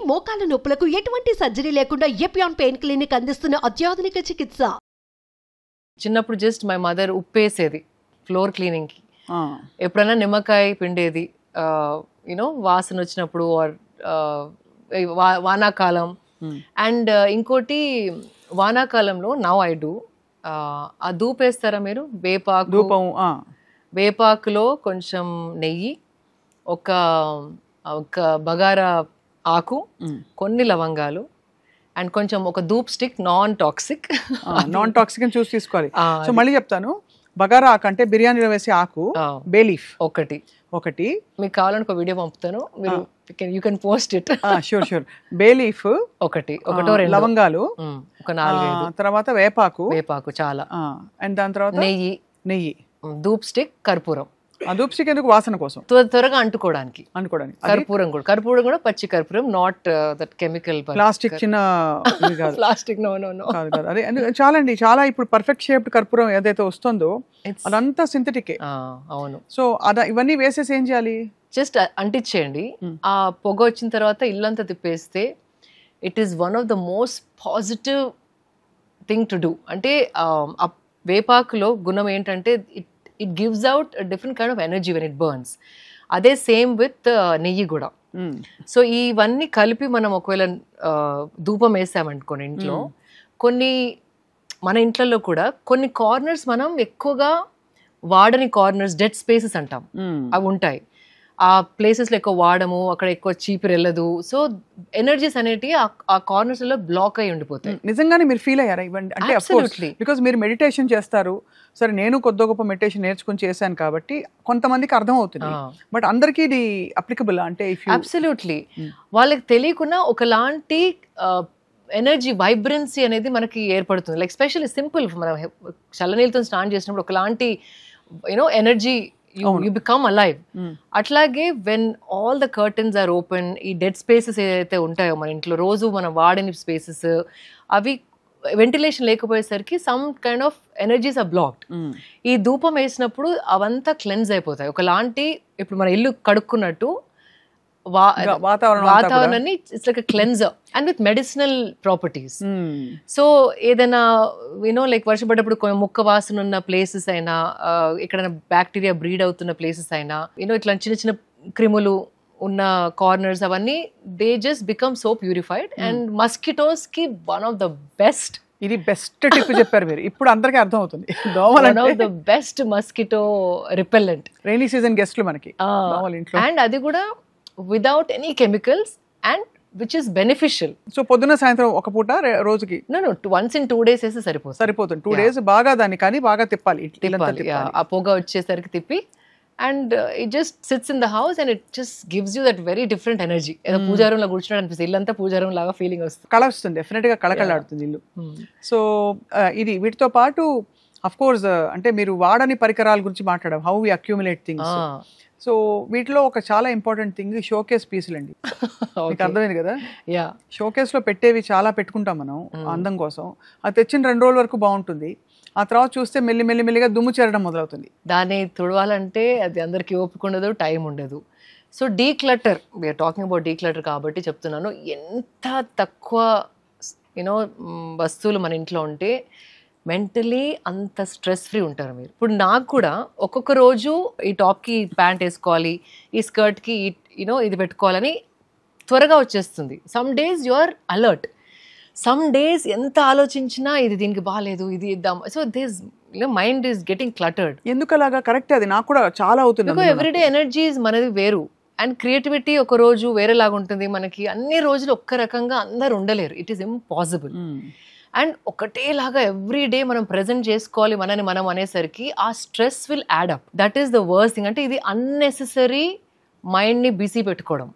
మోకాల నొప్పులకు ఎటువంటి సర్జరీ లేకుండా ఎపియాన్ పెయిన్ క్లినిక్ అందిస్తున్న అత్యాధునిక చికిత్స. చిన్నప్పుడు జస్ట్ మై మదర్ ఉప్పేసేది ఫ్లోర్ క్లీనింగ్కి, ఎప్పుడైనా నిమ్మకాయ పిండేది, యూనో వాసన వచ్చినప్పుడు, ఆర్ వానాకాలం. అండ్ ఇంకోటి వానాకాలంలో నవ్ ఐ డూ, ఆ ధూపేస్తారా మీరు? వేపాకులో కొంచెం నెయ్యి, ఒక బగారా ఆకు, కొన్ని లవంగాలు, అండ్ కొంచెం ఒక ధూప్ స్టిక్, నాన్ టాక్సిక్ అని చూసి తీసుకోవాలి. సో మళ్ళీ చెప్తాను, బగారా ఆకు అంటే బిర్యానీలో వేసే ఆకు, బే లీఫ్ ఒకటి మీకు కావాలని ఒక వీడియో పంపుతాను, మీరు you can post it. Sure. Bay leaf ఒకటో రెండు, లవంగాలు ఒక 4-5, తర్వాత వేపాకు చాలా, అండ్ దాని తర్వాత నెయ్యి, ధూప్ స్టిక్, కర్పూరం. ధూప్ స్టిక్ ఎందుకు? వాసన కోసం, త్వరగా అంటుకోవడానికి. కర్పూరం కూడా పచ్చి కర్పూరం, నాట్ దట్ కెమికల్ ప్లాస్టిక్. చిన్న ప్లాస్టిక్ నో అదే చాలండి. చాలా ఇప్పుడు పర్ఫెక్ట్ షేప్డ్ కర్పూరం ఏదైతే వస్తుందో అదంతా సింథటిక్. అవును. సో ఇవన్నీ వేసేసి ఏం చేయాలి? జస్ట్ అంటించేయండి. ఆ పొగ వచ్చిన తర్వాత ఇల్లంతా తిప్పేస్తే it is one of the most positive thing to do. అంటే ఆ వేపాకులో గుణం ఏంటంటే it gives out a different kind of energy when it burns. అదే సేమ్ విత్ నెయ్యి కూడా. సో ఇవన్నీ కలిపి మనం ఒకవేళ ధూపం వేసామనుకోండి ఇంట్లో, కొన్ని మన ఇంట్లలో కూడా కొన్ని కార్నర్స్ మనం ఎక్కువగా వాడని కార్నర్స్, డెడ్ స్పేసెస్ అంటాం, అవి ఉంటాయి. ఆ ప్లేసెస్లో ఎక్కువ వాడము, అక్కడ ఎక్కువ చీపురు వెళ్ళదు. సో ఎనర్జీస్ అనేటివి ఆ కార్నర్స్లో బ్లాక్ అయి ఉండిపోతాయి. నిజంగానే మీరు ఫీల్ అయ్యారా ఇవ్వండి? అంటే బికాజ్ మీరు మెడిటేషన్ చేస్తారు, సరే నేను కొద్ది గొప్ప మెడిటేషన్ నేర్చుకుని చేశాను కాబట్టి కొంతమందికి అర్థం అవుతుంది, బట్ అందరికీ ఇది అప్లికబుల్ అంటే? అబ్సల్యూట్లీ. వాళ్ళకి తెలియకుండా ఒకలాంటి ఎనర్జీ, వైబ్రెన్సీ అనేది మనకి ఏర్పడుతుంది. లైక్ స్పెషల్లీ సింపుల్, మనం చల్లనీళ్ళతో స్నానం చేసినప్పుడు ఒకలాంటి ఎనర్జీ, you become alive. అట్లాగే when all the curtains are open, ఈ డెడ్ స్పేసెస్ ఏదైతే ఉంటాయో మన ఇంట్లో రోజు మనం వాడని స్పేసెస్, అవి వెంటిలేషన్ లేకపోయేసరికి some kind of energies are blocked. ఈ ధూపం వేసినప్పుడు అవంతా క్లెన్స్ అయిపోతాయి. ఒకలాంటి ఇప్పుడు మన ఇల్లు కడుక్కున్నట్టు వాతావరణాన్ని it's like cleanser and with medicinal properties. So ఏదైనా లైక్ వర్షపడ్డప్పుడు ముక్క వాసన ఉన్న ప్లేసెస్ అయినా, ఎక్కడైనా బ్యాక్టీరియా బ్రీడ్ అవుతున్న ప్లేసెస్ అయినా, ఇట్లా చిన్న చిన్న క్రిములు ఉన్న కార్నర్స్, అవన్నీ they just become so purified. And mosquitoes కి వన్ ఆఫ్ ద బెస్ట్, ఇది బెస్ట్ టిప్ చెప్పారు మీరు. ఇప్పుడు అందరికీ అర్థం అవుతుంది. One of the best mosquito repellent. Rainy season గెస్ట్లు మనకి. అండ్ అది కూడా without any chemicals and which is beneficial. So పొద్దున సాయంత్రం ఒక పూట రోజుకి? No, once in 2 days వేస్తే సరిపోతుంది. 2 days బాగా దాన్ని కానీ బాగా తిప్పాలి. ఆ పొగ వచ్చేసరికి తిప్పి, and it just sits in the house and it just gives you that very different energy. ఏదో పూజారంలో కూర్చున్నాడు అనిపిస్తుంది, ఇల్లంతా పూజారం లాగా ఫీలింగ్ వస్తుంది, కళ వస్తుంది, డెఫినెట్ గా కళకళలాడుతుంది ఇల్లు. సో ఇది వీటితో పాటు అఫ్ కోర్స్ అంటే మీరు వాడని పరికరాల గురించి మాట్లాడాం, how we accumulate things. So వీటిలో ఒక చాలా ఇంపార్టెంట్ థింగ్ షోకేస్ పీసులు అండి. మీకు అర్థమైంది కదా? షోకేస్ లో పెట్టేవి చాలా పెట్టుకుంటాం మనం అందం కోసం. అది తెచ్చిన 2 రోజుల వరకు బాగుంటుంది, ఆ తర్వాత చూస్తే మెల్లిగా దుమ్ము చేరడం మొదలవుతుంది. దాన్ని తుడవాలంటే అది అందరికి ఓపిక ఉండదు, టైం ఉండదు. So declutter, we're talking about declutter కాబట్టి చెప్తున్నాను. ఎంత తక్కువ వస్తువులు మన ఇంట్లో ఉంటే మెంటలీ అంత స్ట్రెస్ ఫ్రీ ఉంటారు మీరు. ఇప్పుడు నాకు కూడా ఒక్కొక్క రోజు ఈ టాప్కి ప్యాంట్ వేసుకోవాలి, ఈ స్కర్ట్కి ఇది పెట్టుకోవాలని త్వరగా వచ్చేస్తుంది. Some days you are alert, some days ఎంత ఆలోచించినా ఇది దీనికి బాగాలేదు, ఇది ఇద్దాం. So this mind is getting cluttered. ఎందుకు అలాగా? కరెక్ట్, అది నాకు కూడా చాలా అవుతుంది. ఎవ్రీడే ఎనర్జీస్ మనది వేరు, అండ్ క్రియేటివిటీ ఒక రోజు వేరేలాగా ఉంటుంది మనకి. అన్ని రోజులు ఒక్క రకంగా అందరు ఉండలేరు, ఇట్ ఈస్ ఇంపాసిబుల్. అండ్ ఒకటేలాగా ఎవ్రీడే మనం ప్రెజెంట్ చేసుకోవాలి మనని మనం అనేసరికి ఆ stress will add up. That is the worst thing. అంటే ఇది అన్నెసెసరీ మైండ్ని బిజీ పెట్టుకోవడం.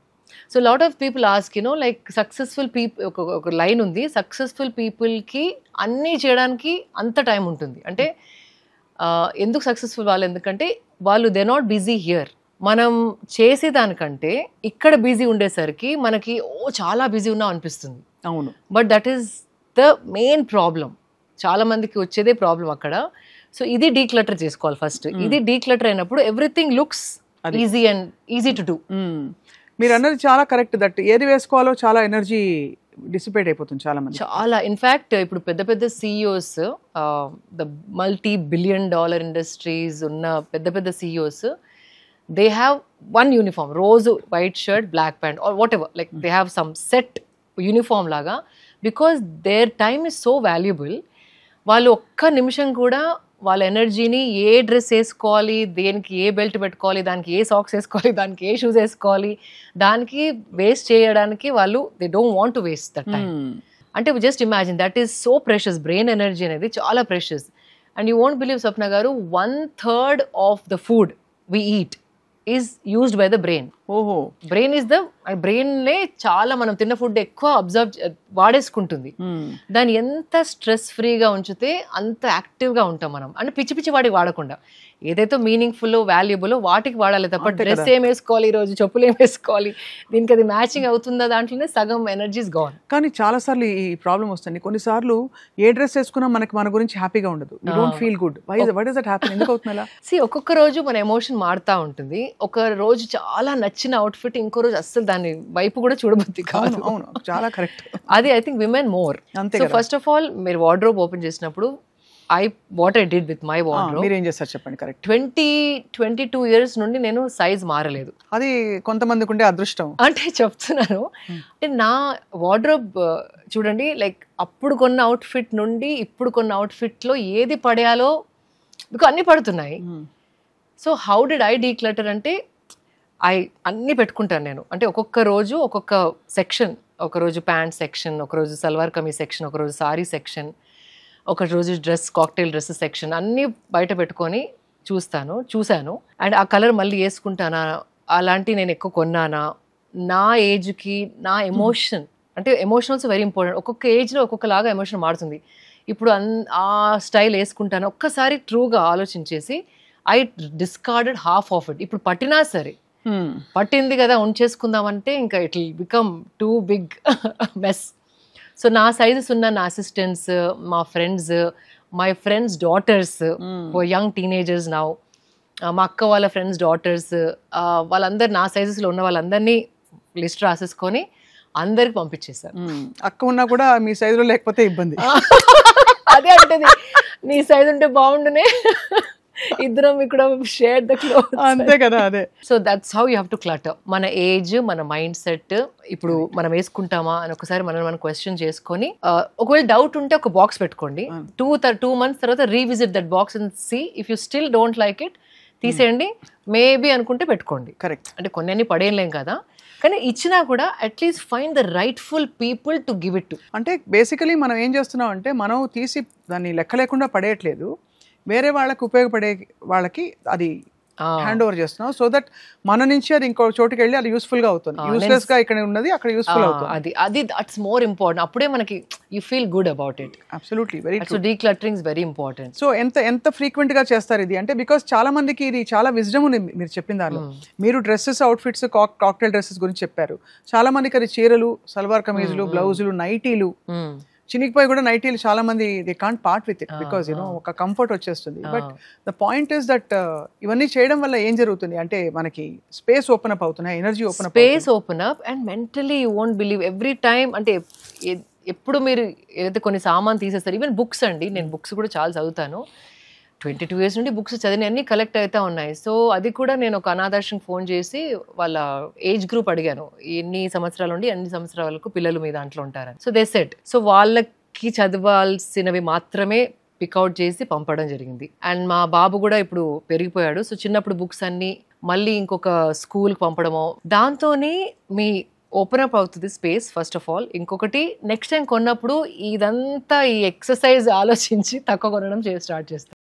So lot of people ask like successful people, ఒక లైన్ ఉంది, సక్సెస్ఫుల్ పీపుల్కి అన్నీ చేయడానికి అంత టైం ఉంటుంది. అంటే ఎందుకు సక్సెస్ఫుల్ వాళ్ళు? ఎందుకంటే వాళ్ళు దే నాట్ బిజీ హియర్. మనం చేసేదానికంటే ఇక్కడ బిజీ ఉండేసరికి మనకి చాలా బిజీ ఉన్నాం అనిపిస్తుంది. అవును, but that is the main problem. చాలా మందికి వచ్చేదే ప్రాబ్లం అక్కడ. సో ఇది డీక్లటర్ చేసుకోవాలి ఫస్ట్. ఇది డీక్లటర్ అయినప్పుడు everything looks easy and easy to do. మీరు అన్నది చాలా కరెక్ట్, దట్ ఏది వేసుకోవాలో చాలా ఎనర్జీ డిసిపేట్ అయిపోతుంది చాలా మంది. చాలా ఇన్ఫ్యాక్ట్ ఇప్పుడు పెద్ద పెద్ద CEOs, ద $multi-billion ఇండస్ట్రీస్ ఉన్న పెద్ద పెద్ద CEOs, they have one uniform, రోజు white shirt black pant or whatever, like they have some set uniform లాగా, because their time is so valuable. వాళ్ళు ఒక్క నిమిషం కూడా వాళ్ళ ఎనర్జీని ఏ డ్రెస్ వేసుకోవాలి, దేనికి ఏ బెల్ట్ పెట్టుకోవాలి, దానికి ఏ సాక్స్ వేసుకోవాలి, దానికి ఏ షూస్ వేసుకోవాలి, దానికి వేస్ట్ చేయడానికి వాళ్ళు they don't want to waste that time. అంటే just imagine, that is so precious. Brain energy అనేది చాలా precious. And you won't believe Swapna garu, 1/3 of the food we eat is used by the brain. ఓహో, brain is the బ్రెయిన్లే చాలా మనం తిన్న food ఎక్కువ వాడేసుకుంటుంది. దాన్ని ఎంత స్ట్రెస్ ఫ్రీగా ఉంచితే అంత యాక్టివ్గా ఉంటాం మనం. అంటే పిచ్చి పిచ్చి వాటికి వాడకుండా ఏదైతే మీనింగ్ఫుల్ వాల్యుబుల్ వాటికి వాడాలి తప్ప డ్రెస్ ఏం వేసుకోవాలి, ఈరోజు చెప్పులు ఏం వేసుకోవాలి, దీనికి అది మ్యాచింగ్ అవుతుందా, దాంట్లోనే సగం ఎనర్జీస్ గాన్. కానీ చాలాసార్లు ఈ ప్రాబ్లం వస్తుంది. కొన్నిసార్లు ఏ డ్రెస్ వేసుకున్నా మనకి మన గురించి హ్యాపీగా ఉండదు. You don't feel good. Why does that happen? ఎందుకు అవుతుంది అలా? ఒక్కొక్క రోజు మన ఎమోషన్ మారుతా ఉంటుంది. ఒక రోజు చాలా నచ్చిన అవుట్ఫిట్, ఇంకో రోజు అస్సలు దాని వైపు కూడా చూడబుద్ది కాదు. అవును, చాలా కరెక్ట్. అది I think women more. So first of all మీరు వార్డ్రోబ్ ఓపెన్ చేసినప్పుడు what I did with my wardrobe, మీరు ఏం చేస్తారు చెప్పండి. కరెక్ట్. 22 years నుండి నేను సైజ్ మారలేదు. అది కొంతమందికి ఉండే అదృష్టం అంటే చెప్తున్నాను. అంటే నా వార్డ్రోబ్ చూడండి, లైక్ అప్పుడు కొన్న అవుట్ఫిట్ నుండి ఇప్పుడు కొన్న అవుట్ఫిట్లో ఏది పడేయాలో మీకు అన్ని పడుతున్నాయి. So how did I declutter అంటే అన్నీ పెట్టుకుంటాను నేను. అంటే ఒక్కొక్క రోజు ఒక్కొక్క సెక్షన్, ఒకరోజు ప్యాంట్ సెక్షన్, ఒకరోజు సల్వార్ కమీజ్ సెక్షన్, ఒకరోజు సారీ సెక్షన్, ఒక రోజు డ్రెస్, కాక్టైల్ డ్రెస్ సెక్షన్, అన్నీ బయట పెట్టుకొని చూశాను. అండ్ ఆ కలర్ మళ్ళీ వేసుకుంటానా, అలాంటి నేను ఎక్కువ కొన్నానా, నా ఏజ్కి నా ఎమోషన్, అంటే ఎమోషనల్స్ వెరీ ఇంపార్టెంట్. ఒక్కొక్క ఏజ్లో ఒక్కొక్కలాగా ఎమోషన్ మారుతుంది. ఇప్పుడు ఆ స్టైల్ వేసుకుంటాను. ఒక్కసారి ట్రూగా ఆలోచించేసి I discarded half of it. ఇప్పుడు పట్టినా సరే, పట్టింది కదా ఉంచేసుకుందామంటే ఇంకా it will become too big mess. So నా సైజెస్ ఉన్న నా అసిస్టెంట్స్, మా friends, my friends daughters, young teenagers now, మా అక్క వాళ్ళ ఫ్రెండ్స్ డాటర్స్, వాళ్ళందరూ నా సైజెస్లో ఉన్న వాళ్ళందరినీ లిస్ట్ రాసేసుకొని అందరికి పంపించేశారు. అక్క ఉన్నా కూడా మీ సైజులో లేకపోతే ఇబ్బంది. అదే అంటది, నీ సైజ్ ఉంటే బాగుండునే, ఇద్దరం ఇక్కడ షేర్ ద క్లోత్. అంతే కదా, అదే. So that's how you have to clutter. మన ఏజ్, మన మైండ్ సెట్, ఇప్పుడు మనం వేసుకుంటామా అని ఒకసారి మనం క్వశ్చన్ చేసుకొని, ఒకవేళ డౌట్ ఉంటే ఒక బాక్స్ పెట్టుకోండి. 2 months తర్వాత revisit that box and see if you still don't like it, తీసేయండి. మేబీ అనుకుంటే పెట్టుకోండి. కరెక్ట్. అంటే కొన్ని పడేయలేం కదా, కానీ ఇచ్చినా కూడా at least find the rightful people to give it to. అంటే బేసికలీ మనం ఏం చేస్తున్నాం అంటే, మనం తీసి దాన్ని లెక్క లేకుండా పడేయట్లేదు, వేరే వాళ్ళకి ఉపయోగపడే వాళ్ళకి అది హ్యాండ్ ఓవర్ చేస్తున్నాం. సో దట్ మన నుంచి అది ఇంకో చోటుకి వెళ్ళి అది యూస్ఫుల్ గా అవుతుంది. యూస్లెస్ గా ఇక్కడ ఉన్నది అక్కడ యూస్ఫుల్ అవుతుంది. అది దట్స్ మోర్ ఇంపార్టెంట్. అప్పుడే మనకి you feel good about it. Absolutely, very true. So decluttering is very important. So ఎంత ఫ్రీక్వెంట్ గా చేస్తారు ఇది అంటే, బికాస్ చాలా మందికి ఇది చాలా విజ్డమ్ ఉంది మీరు చెప్పిన దానిలో. మీరు డ్రెస్సెస్, అవుట్ఫిట్స్, కాక్టైల్ డ్రెస్సెస్ గురించి చెప్పారు. చాలా మందికి అది చీరలు, సల్వార్ కమీజులు, బ్లౌజులు, నైటీలు, చినిగిపోయి కూడా నైటీలు చాలా మంది they can't part with it because ఒక కంఫర్ట్ వచ్చేస్తుంది. But the point is that ఇవన్నీ చేయడం వల్ల ఏం జరుగుతుంది అంటే, మనకి స్పేస్ ఓపెన్ అప్ అవుతున్నాయి, energy open up and mentally you won't believe every time. అంటే ఎప్పుడు మీరు ఏదైతే కొన్ని సామాన్ తీసేస్తారు, ఈవెన్ బుక్స్ అండి, నేను బుక్స్ కూడా చాలా చదువుతాను. 22 years నుండి బుక్స్ చదివి అన్ని కలెక్ట్ అవుతా ఉన్నాయి. సో అది కూడా నేను ఒక అనాథాశ్రమం ఫోన్ చేసి వాళ్ళ ఏజ్ గ్రూప్ అడిగాను, ఎన్ని సంవత్సరాల నుండి అన్ని సంవత్సరాల వరకు పిల్లలు మీ దాంట్లో ఉంటారని. సో దే సెడ్, సో వాళ్ళకి చదవాల్సినవి మాత్రమే పికౌట్ చేసి పంపడం జరిగింది. అండ్ మా బాబు కూడా ఇప్పుడు పెరిగిపోయాడు. సో చిన్నప్పుడు బుక్స్ అన్ని మళ్ళీ ఇంకొక స్కూల్కి పంపడమో, దాంతోనే మీ ఓపెన్ అప్ అవుతుంది స్పేస్ ఫస్ట్ ఆఫ్ ఆల్. ఇంకొకటి, నెక్స్ట్ టైం కొన్నప్పుడు ఇదంతా ఈ ఎక్సర్సైజ్ ఆలోచించి తక్కువ కొనడం స్టార్ట్ చేస్తాను.